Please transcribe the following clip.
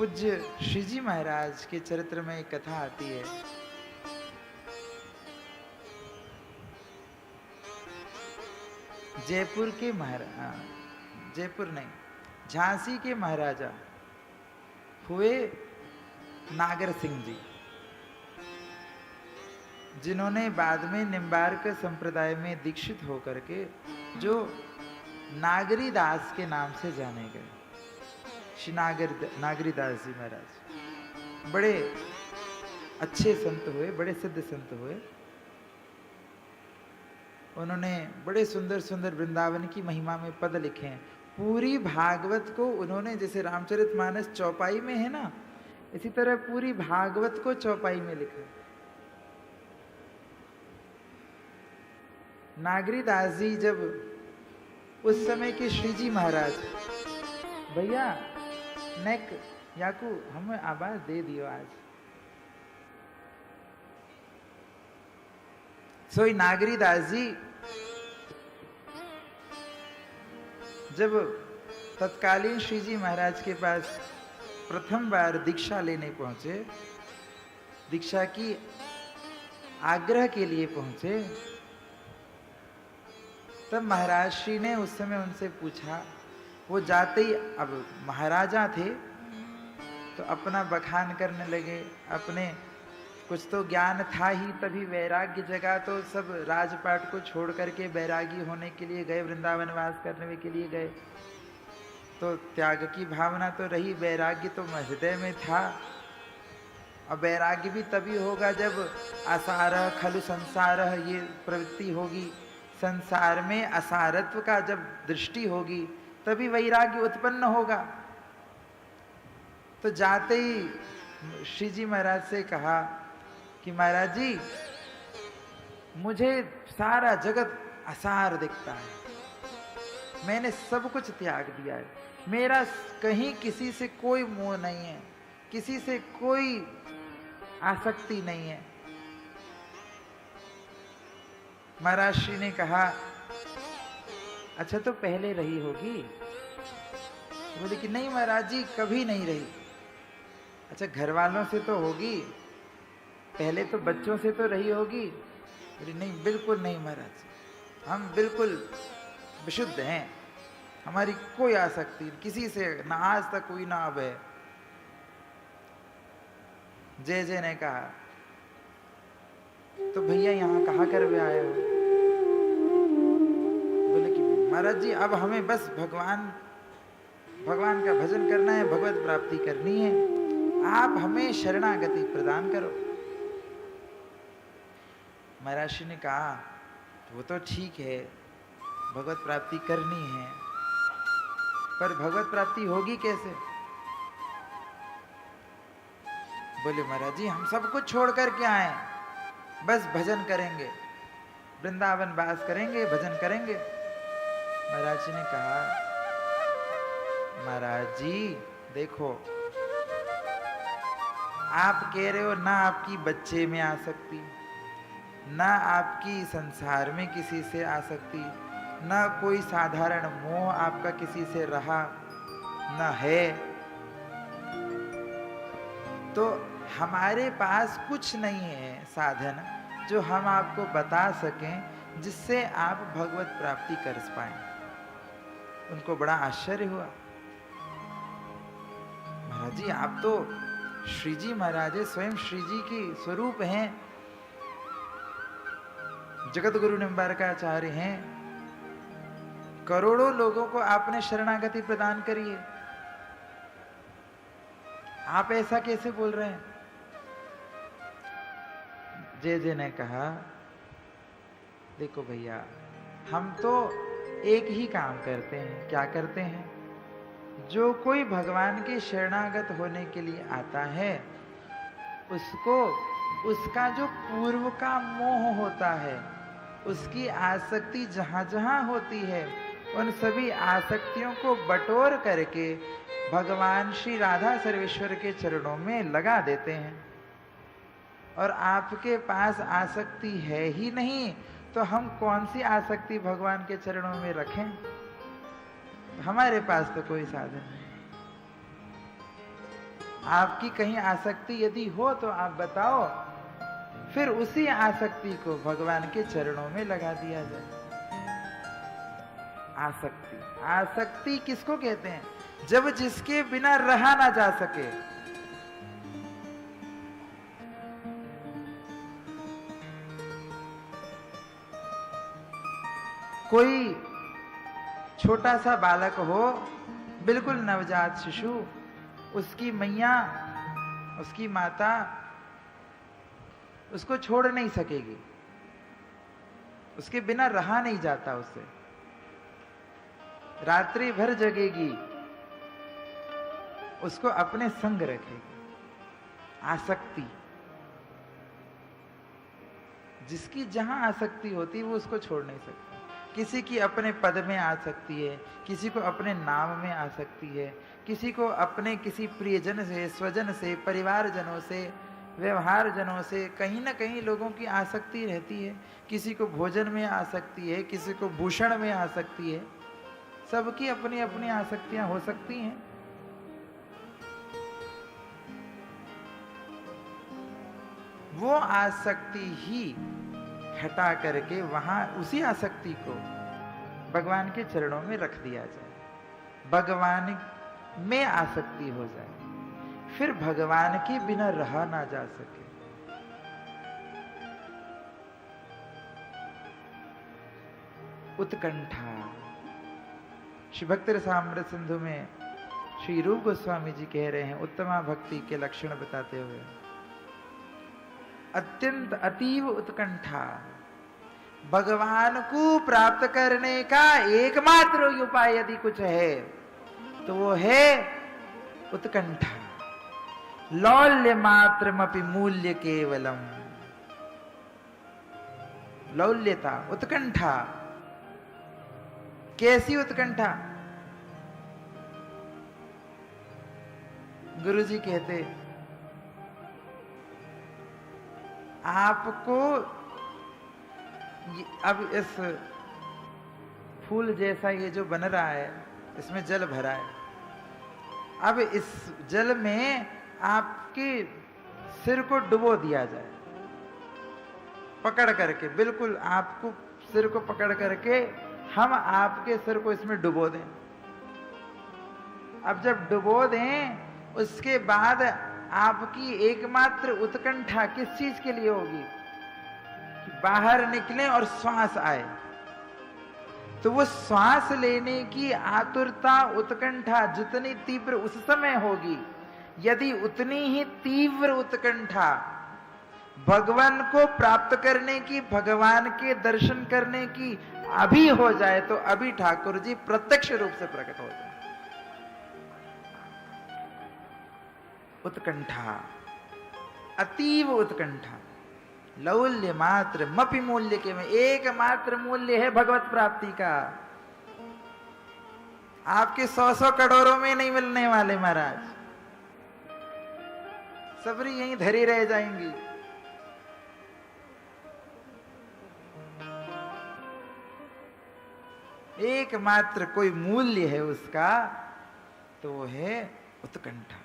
पूज्य श्री जी महाराज के चरित्र में एक कथा आती है। जयपुर के जयपुर नहीं, झांसी के महाराजा हुए नागर सिंह जी, जिन्होंने बाद में निम्बार्क संप्रदाय में दीक्षित होकर के जो नागरी दास के नाम से जाने गए। श्री नागरी दास जी महाराज बड़े अच्छे संत हुए, बड़े सिद्ध संत हुए। उन्होंने बड़े सुंदर सुंदर वृंदावन की महिमा में पद लिखे हैं। पूरी भागवत को उन्होंने, जैसे रामचरितमानस चौपाई में है ना, इसी तरह पूरी भागवत को चौपाई में लिखा। नागरी दास जी जब उस समय के श्री जी महाराज, भैया नेक याकू हमें आवाज दे दियो आज। सोई नागरी दास जी जब तत्कालीन श्री जी महाराज के पास प्रथम बार दीक्षा लेने पहुंचे, दीक्षा की आग्रह के लिए पहुंचे, तब महाराज श्री ने उस समय उनसे पूछा। वो जाते ही, अब महाराजा थे तो अपना बखान करने लगे, अपने कुछ तो ज्ञान था ही, तभी वैराग्य जगा तो सब राजपाट को छोड़ करके वैरागी होने के लिए गए, वृंदावन वास करने के लिए गए। तो त्याग की भावना तो रही, वैराग्य तो हृदय में था। अब वैराग्य भी तभी होगा जब असार खलु संसार, ये प्रवृत्ति होगी, संसार में असारत्व का जब दृष्टि होगी तभी वैराग्य उत्पन्न होगा। तो जाते ही श्री जी महाराज से कहा कि महाराज जी, मुझे सारा जगत असार दिखता है, मैंने सब कुछ त्याग दिया है, मेरा कहीं किसी से कोई मोह नहीं है, किसी से कोई आसक्ति नहीं है। महाराज श्री ने कहा, अच्छा तो पहले रही होगी? बोले कि नहीं महाराज जी, कभी नहीं रही। अच्छा घर वालों से तो होगी, पहले तो बच्चों से तो रही होगी? बोले नहीं, बिल्कुल नहीं महाराज, हम बिल्कुल विशुद्ध हैं, हमारी कोई आसक्ति किसी से ना आज तक हुई ना अब है। जय जय ने कहा, तो भैया यहाँ कहाँ कर वे आए हो? बोले कि महाराज जी, अब हमें बस भगवान का भजन करना है, भगवत प्राप्ति करनी है, आप हमें शरणागति प्रदान करो। महाराज श्री ने कहा, वो तो ठीक है, भगवत प्राप्ति करनी है, पर भगवत प्राप्ति होगी कैसे? बोले महाराज जी, हम सब कुछ छोड़ करके आए, बस भजन करेंगे, वृंदावन वास करेंगे, भजन करेंगे। महाराज जी ने कहा, महाराज जी देखो, आप कह रहे हो ना आपकी बच्चे में आसक्ति, ना आपकी संसार में किसी से आसक्ति, ना कोई साधारण मोह आपका किसी से रहा न है, तो हमारे पास कुछ नहीं है साधन जो हम आपको बता सकें जिससे आप भगवत प्राप्ति कर पाएं। उनको बड़ा आश्चर्य हुआ। महाराज जी, आप तो श्री जी महाराज स्वयं श्री जी की स्वरूप हैं, जगत गुरु निम्बारकाचार्य हैं, करोड़ों लोगों को आपने शरणागति प्रदान करी है, आप ऐसा कैसे बोल रहे हैं? जय जय ने कहा, देखो भैया, हम तो एक ही काम करते हैं। क्या करते हैं? जो कोई भगवान के शरणागत होने के लिए आता है, उसको उसका जो पूर्व का मोह होता है, उसकी आसक्ति जहां जहां होती है, उन सभी आसक्तियों को बटोर करके भगवान श्री राधा सर्वेश्वर के चरणों में लगा देते हैं। और आपके पास आसक्ति है ही नहीं, तो हम कौन सी आसक्ति भगवान के चरणों में रखें? हमारे पास तो कोई साधन नहीं। आपकी कहीं आसक्ति यदि हो तो आप बताओ, फिर उसी आसक्ति को भगवान के चरणों में लगा दिया जाए। आसक्ति, आसक्ति किसको कहते हैं? जब जिसके बिना रहा ना जा सके। कोई छोटा सा बालक हो, बिल्कुल नवजात शिशु, उसकी मैया, उसकी माता उसको छोड़ नहीं सकेगी, उसके बिना रहा नहीं जाता, उससे रात्रि भर जगेगी, उसको अपने संग रखेगी। आसक्ति, जिसकी जहां आसक्ति होती है वो उसको छोड़ नहीं सकता। किसी की अपने पद में आसक्ति है, किसी को अपने नाम में आसक्ति है, किसी को अपने किसी प्रियजन से, स्वजन से, परिवारजनों से, व्यवहार जनों से कहीं ना कहीं लोगों की आसक्ति रहती है। किसी को भोजन में आसक्ति है, किसी को भूषण में आसक्ति है। सबकी अपनी अपनी आसक्तियां हो सकती हैं। वो आसक्ति ही हटा करके वहां उसी आसक्ति को भगवान के चरणों में रख दिया जाए, भगवान में आसक्ति हो जाए, फिर भगवान के बिना रहा ना जा सके। उत्कंठा, श्री भक्ति रसामृत सिंधु में श्री रूप गोस्वामी जी कह रहे हैं, उत्तमा भक्ति के लक्षण बताते हुए, अत्यंत अतीव उत्कंठा, भगवान को प्राप्त करने का एकमात्र उपाय यदि कुछ है तो वो है उत्कंठा। लौल्य मात्रमपि मूल्य केवलम, लौल्यता, उत्कंठा। कैसी उत्कंठा? गुरुजी कहते, आपको अब इस फूल जैसा ये जो बन रहा है, इसमें जल भरा है, अब इस जल में आपके सिर को डुबो दिया जाए, पकड़ करके, बिल्कुल आपको सिर को पकड़ करके हम आपके सिर को इसमें डुबो दें। अब जब डुबो दें, उसके बाद आपकी एकमात्र उत्कंठा किस चीज के लिए होगी? कि बाहर निकले और श्वास आए। तो वो श्वास लेने की आतुरता, उत्कंठा जितनी तीव्र उस समय होगी, यदि उतनी ही तीव्र उत्कंठा भगवान को प्राप्त करने की, भगवान के दर्शन करने की अभी हो जाए, तो अभी ठाकुर जी प्रत्यक्ष रूप से प्रकट हो जाए। उत्कंठा, अतीव उत्कंठा, लौल्य मात्र मपि मूल्य के में, एकमात्र मूल्य है भगवत प्राप्ति का। आपके 100 करोड़ों में नहीं मिलने वाले महाराज, सबरी यहीं धरी रह जाएंगी। एकमात्र कोई मूल्य है उसका, तो वो है उत्कंठा।